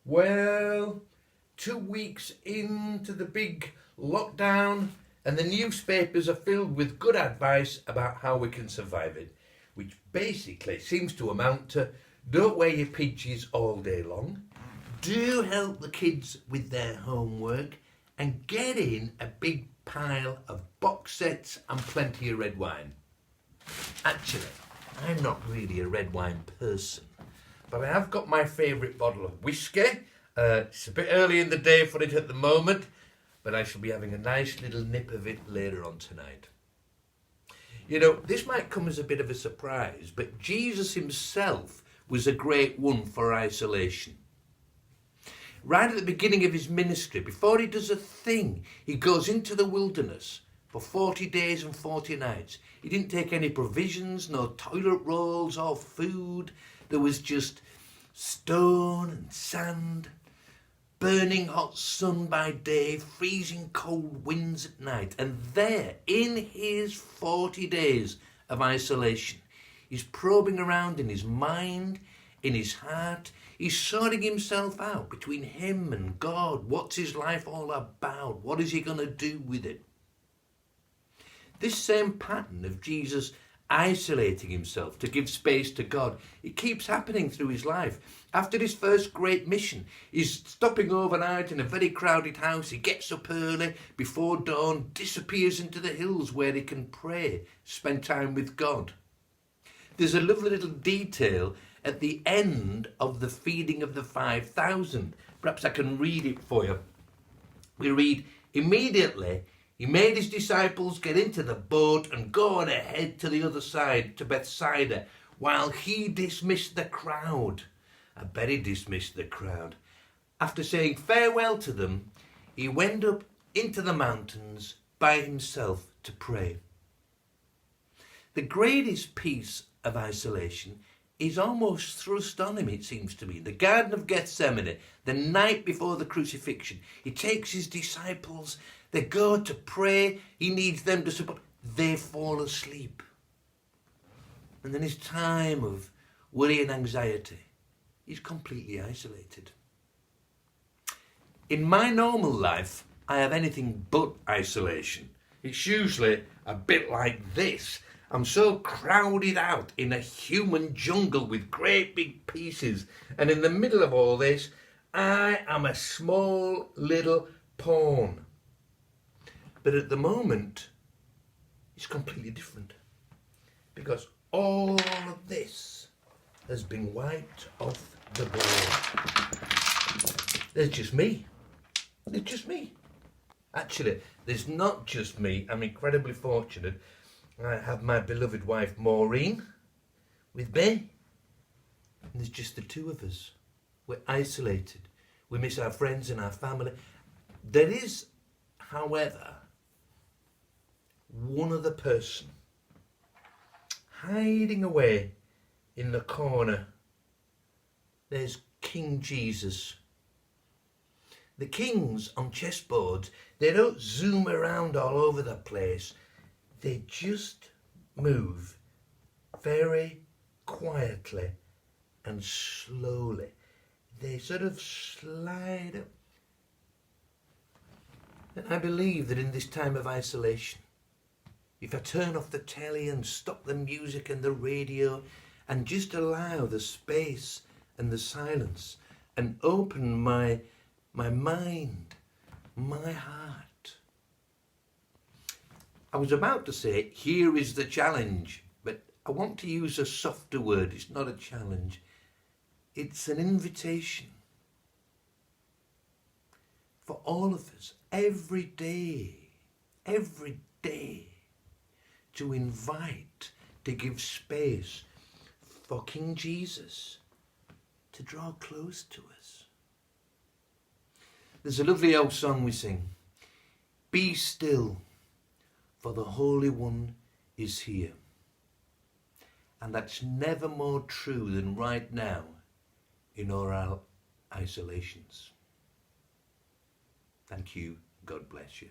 Well, 2 weeks into the big lockdown, and the newspapers are filled with good advice about how we can survive it, which basically seems to amount to don't wear your peaches all day long, do help the kids with their homework, and get in a big pile of box sets and plenty of red wine. Actually, I'm not really a red wine person, but I have got my favourite bottle of whiskey. It's a bit early in the day for it at the moment, but I shall be having a nice little nip of it later on tonight. You know, this might come as a bit of a surprise, but Jesus himself was a great one for isolation. Right at the beginning of his ministry, before he does a thing, he goes into the wilderness for 40 days and 40 nights. He didn't take any provisions, no toilet rolls or food. There was just stone and sand, burning hot sun by day, freezing cold winds at night. And there, in his 40 days of isolation, he's probing around in his mind, in his heart. He's sorting himself out between him and God. What's his life all about? What is he going to do with it? This same pattern of Jesus isolating himself to give space to God, it keeps happening through his life. After his first great mission, he's stopping overnight in a very crowded house. He gets up early, before dawn, disappears into the hills where he can pray, spend time with God. There's a lovely little detail at the end of the feeding of the 5,000. Perhaps I can read it for you. We read, immediately he made his disciples get into the boat and go on ahead to the other side, to Bethsaida, while he dismissed the crowd. I bet he dismissed the crowd. After saying farewell to them, he went up into the mountains by himself to pray. The greatest piece of isolation is almost thrust on him, it seems to me. The Garden of Gethsemane, the night before the crucifixion, he takes his disciples, they go to pray, he needs them to support, they fall asleep. And then his time of worry and anxiety, he's completely isolated. In my normal life, I have anything but isolation. It's usually a bit like this. I'm so crowded out in a human jungle with great big pieces, and in the middle of all this, I am a small little pawn. But at the moment, it's completely different, because all of this has been wiped off the board. There's just me. There's just me. Actually, there's not just me. I'm incredibly fortunate. I have my beloved wife Maureen with me, and there's just the two of us. We're isolated. We miss our friends and our family. There is, however, one other person hiding away in the corner. There's King Jesus. The kings on chessboards, they don't zoom around all over the place. They just move very quietly and slowly. They sort of slide up. And I believe that in this time of isolation, if I turn off the telly and stop the music and the radio and just allow the space and the silence and open my mind, my heart. I was about to say, here is the challenge, but I want to use a softer word. It's not a challenge. It's an invitation for all of us, every day, to invite, to give space for King Jesus to draw close to us. There's a lovely old song we sing. Be still, for the Holy One is here. And that's never more true than right now in all our isolations. Thank you. God bless you.